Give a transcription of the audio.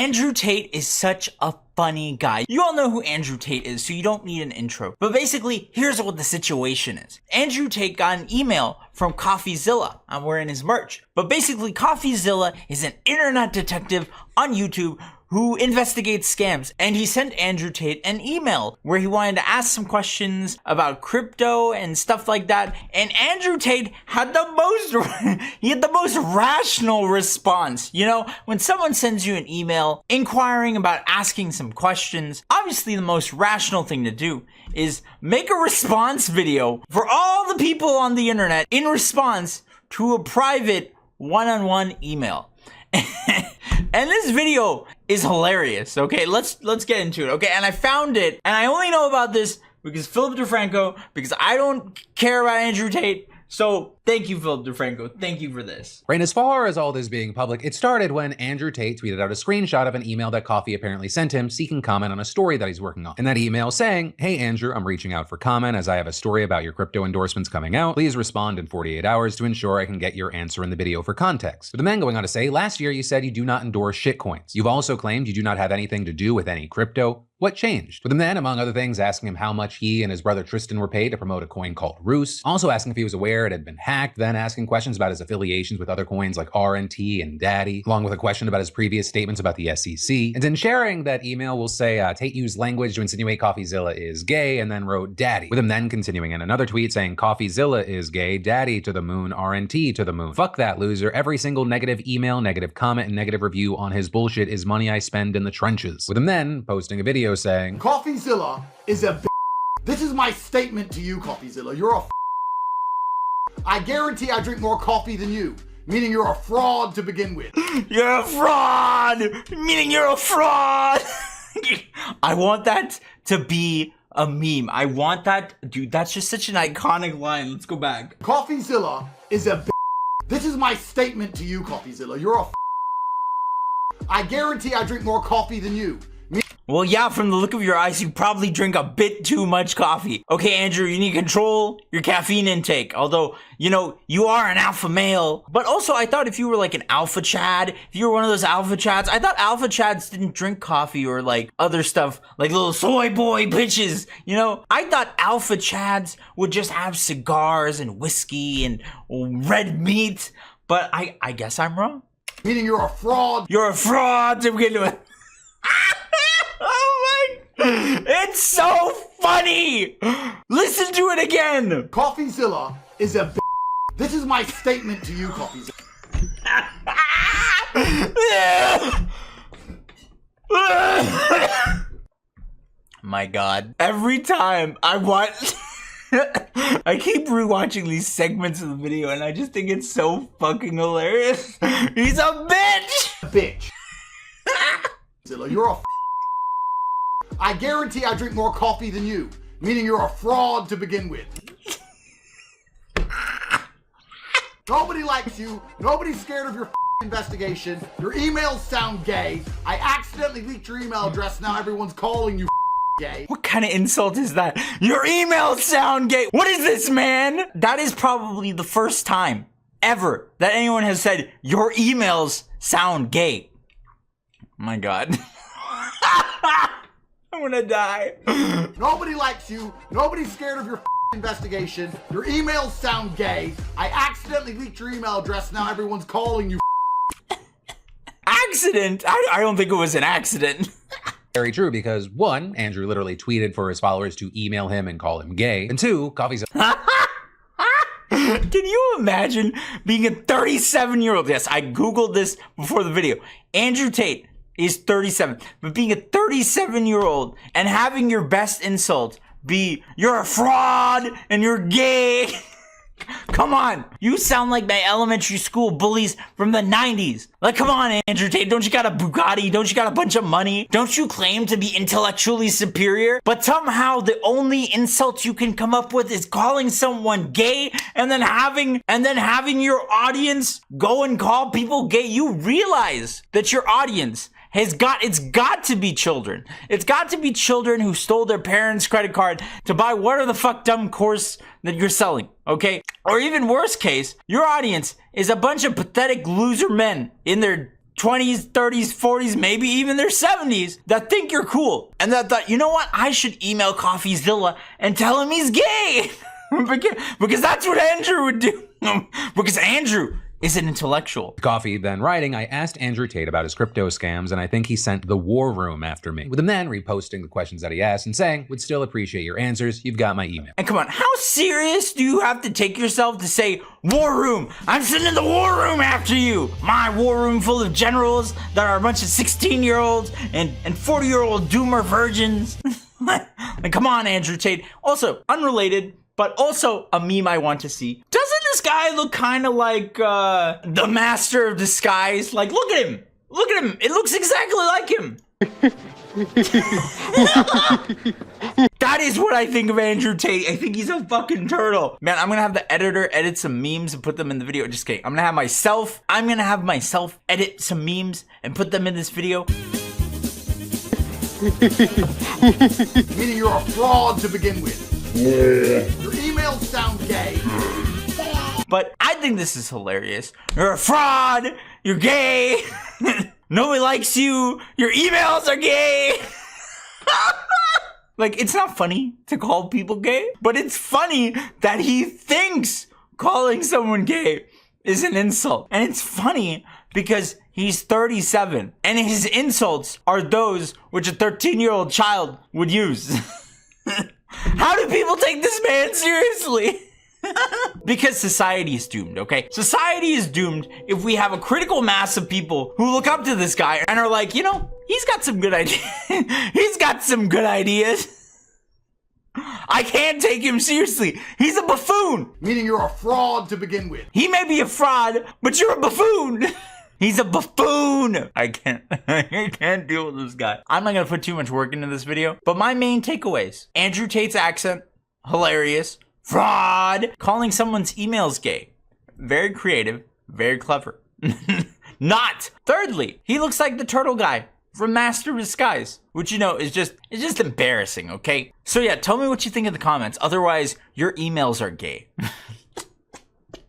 Andrew Tate is such a funny guy. You all know who Andrew Tate is, so you don't need an intro. But basically, here's what the situation is. Andrew Tate got an email from CoffeeZilla. I'm wearing his merch. But basically, CoffeeZilla is an internet detective on YouTube who investigates scams. And he sent Andrew Tate an email where he wanted to ask some questions about crypto and stuff like that. And Andrew Tate had the most rational response. You know, when someone sends you an email inquiring about asking some questions, obviously the most rational thing to do is make a response video for all the people on the internet in response to a private one-on-one email. And this video is hilarious, okay? Let's get into it, okay? And I found it, and I only know about this because Philip DeFranco, because I don't care about Andrew Tate. So thank you, Philip DeFranco. Thank you for this. Right, and as far as all this being public, it started when Andrew Tate tweeted out a screenshot of an email that Coffee apparently sent him seeking comment on a story that he's working on. In that email saying, "Hey Andrew, I'm reaching out for comment as I have a story about your crypto endorsements coming out. Please respond in 48 hours to ensure I can get your answer in the video for context." With the man going on to say, "Last year you said you do not endorse shitcoins. You've also claimed you do not have anything to do with any crypto. What changed?" With the man, among other things, asking him how much he and his brother Tristan were paid to promote a coin called Roos. Also asking if he was aware it had been hacked, then asking questions about his affiliations with other coins like RNT and Daddy, along with a question about his previous statements about the SEC. And in sharing that email, we'll say Tate used language to insinuate CoffeeZilla is gay and then wrote Daddy, with him then continuing in another tweet saying CoffeeZilla is gay, Daddy to the moon, RNT to the moon. Fuck that loser. Every single negative email, negative comment, and negative review on his bullshit is money I spend in the trenches. With him then posting a video saying, CoffeeZilla is a b****. This is my statement to you, CoffeeZilla. You're a f***. I guarantee I drink more coffee than you, meaning you're a fraud to begin with. You're a fraud, meaning you're a fraud. I want that to be a meme. I want that, dude, that's just such an iconic line. Let's go back. CoffeeZilla is a b****. This is my statement to you, CoffeeZilla. You're a f***. I guarantee I drink more coffee than you. Well, yeah, from the look of your eyes, you probably drink a bit too much coffee. Okay, Andrew, you need to control your caffeine intake. Although, you know, you are an alpha male. But also, I thought if you were like an alpha chad, if you were one of those alpha chads, I thought alpha chads didn't drink coffee or like other stuff, like little soy boy bitches. You know, I thought alpha chads would just have cigars and whiskey and red meat. But I guess I'm wrong. Meaning you're a fraud. You're a fraud to begin with. Oh my, it's so funny. Listen to it again. CoffeeZilla is a b****. This is my statement to you, CoffeeZilla. My God. Every time I watch, I keep rewatching these segments of the video and I just think it's so fucking hilarious. He's a bitch. Bitch. You're a f***. I guarantee I drink more coffee than you, meaning you're a fraud to begin with. Nobody likes you. Nobody's scared of your investigation. Your emails sound gay. I accidentally leaked your email address. Now everyone's calling you gay. What kind of insult is that? Your emails sound gay. What is this, man? That is probably the first time ever that anyone has said your emails sound gay. My God. I'm gonna die. Nobody likes you. Nobody's scared of your investigation. Your emails sound gay. I accidentally leaked your email address. Now everyone's calling you Accident? I don't think it was an accident. very true, because one, Andrew literally tweeted for his followers to email him and call him gay, and two, CoffeeZilla. Can you imagine being a 37-year-old? Yes, I Googled this before the video. Andrew Tate is 37, but being a 37-year-old and having your best insult be, you're a fraud and you're gay. Come on, you sound like my elementary school bullies from the 90s. Like, come on, Andrew Tate, don't you got a Bugatti? Don't you got a bunch of money? Don't you claim to be intellectually superior? But somehow the only insult you can come up with is calling someone gay and then having your audience go and call people gay. You realize that your audience it's got to be children. It's got to be children who stole their parents' credit card to buy whatever the fuck dumb course that you're selling, okay? Or even worse case, your audience is a bunch of pathetic loser men in their 20s, 30s, 40s, maybe even their 70s that think you're cool and that thought, you know what, I should email CoffeeZilla and tell him he's gay. because that's what Andrew would do. Because Andrew is an intellectual. Coffee then writing, I asked Andrew Tate about his crypto scams, and I think he sent the war room after me. With him then reposting the questions that he asked and saying, would still appreciate your answers. You've got my email. And come on, how serious do you have to take yourself to say, war room, I'm sending the war room after you. My war room full of generals that are a bunch of 16-year-olds and 40-year-old doomer virgins. Like, come on, Andrew Tate. Also, unrelated, but also a meme I want to see. Doesn't this guy look kind of like the master of disguise? Like, look at him. Look at him. It looks exactly like him. That is what I think of Andrew Tate. I think he's a fucking turtle. Man, I'm gonna have the editor edit some memes and put them in the video. Just kidding. I'm gonna have myself edit some memes and put them in this video. Meaning you're a fraud to begin with. Your emails sound gay. But I think this is hilarious. You're a fraud. You're gay. Nobody likes you. Your emails are gay. Like, it's not funny to call people gay, but it's funny that he thinks calling someone gay is an insult. And it's funny because he's 37 and his insults are those which a 13-year-old child would use. How do people take this man seriously? Because society is doomed, okay? Society is doomed if we have a critical mass of people who look up to this guy and are like, you know, he's got some good ideas. He's got some good ideas. I can't take him seriously. He's a buffoon. Meaning you're a fraud to begin with. He may be a fraud, but you're a buffoon. He's a buffoon. I can't deal with this guy. I'm not gonna put too much work into this video, but my main takeaways: Andrew Tate's accent, hilarious. Fraud. Calling someone's emails gay. Very creative, very clever. Not. Thirdly, he looks like the turtle guy from Master of Disguise, which, you know, is just embarrassing, okay? So yeah, tell me what you think in the comments. Otherwise, your emails are gay.